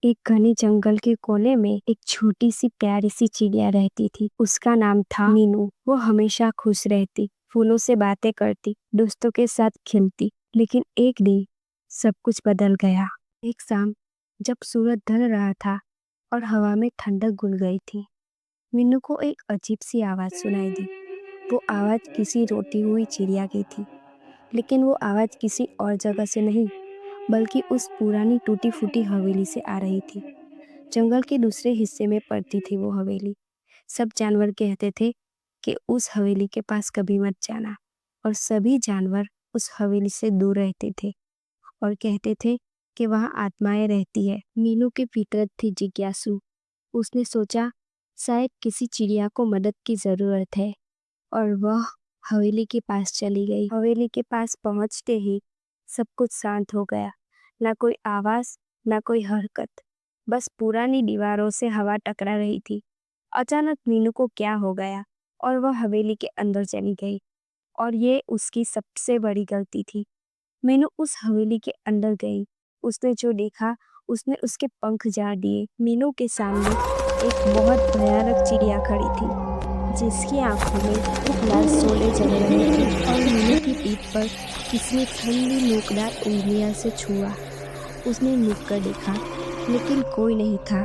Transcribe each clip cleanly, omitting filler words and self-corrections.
एक घने जंगल के कोने में एक छोटी सी प्यारी सी चिड़िया रहती थी। उसका नाम था मीनू। वो हमेशा खुश रहती, फूलों से बातें करती, दोस्तों के साथ खेलती। लेकिन एक दिन सब कुछ बदल गया। एक शाम जब सूरज ढल रहा था और हवा में ठंडक घुल गई थी, मीनू को एक अजीब सी आवाज सुनाई दी। वो आवाज किसी रोती हुई चिड़िया की थी, लेकिन वो आवाज किसी और जगह से नहीं, बल्कि उस पुरानी टूटी फूटी हवेली से आ रही थी। जंगल के दूसरे हिस्से में पड़ती थी वो हवेली। सब जानवर कहते थे कि उस हवेली के पास कभी मत जाना, और सभी जानवर उस हवेली से दूर रहते थे और कहते थे कि वहाँ आत्माएं रहती है। मीनू की फितरत थी जिज्ञासु। उसने सोचा शायद किसी चिड़िया को मदद की जरूरत है, और वह हवेली के पास चली गई। हवेली के पास पहुंचते ही सब कुछ शांत हो गया। ना कोई आवाज, ना कोई हरकत, बस पुरानी दीवारों से हवा टकरा रही थी। अचानक मीनू को क्या हो गया और वह हवेली के अंदर चली गई, और ये उसकी सबसे बड़ी गलती थी। मीनू उस हवेली के अंदर गई। उसने जो देखा, उसने उसके पंख झाड़ दिए। मीनू के सामने एक बहुत भयानक चिड़िया खड़ी थी, जिसकी आंखों में लाल शोले जल रहे थे, और मीनू की पीठ पर किसी ने ठंडी नोकदार उंगलियां से छुआ। उसने मुड़ कर देखा, लेकिन कोई नहीं था।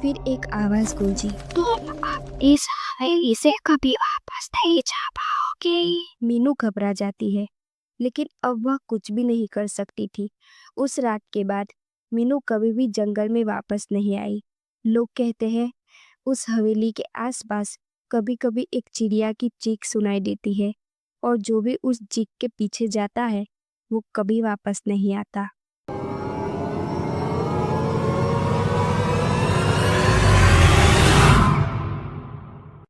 फिर एक आवाज गूंजी, तुम अब इस हवेली से कभी वापस नहीं जा पाओगे। मीनू घबरा जाती है, लेकिन अब वह कुछ भी नहीं कर सकती थी। उस रात के बाद मीनू कभी भी जंगल में वापस नहीं आई। लोग कहते हैं उस हवेली के आसपास कभी कभी एक चिड़िया की चीख सुनाई देती है, और जो भी उस चीख के पीछे जाता है वो कभी वापस नहीं आता।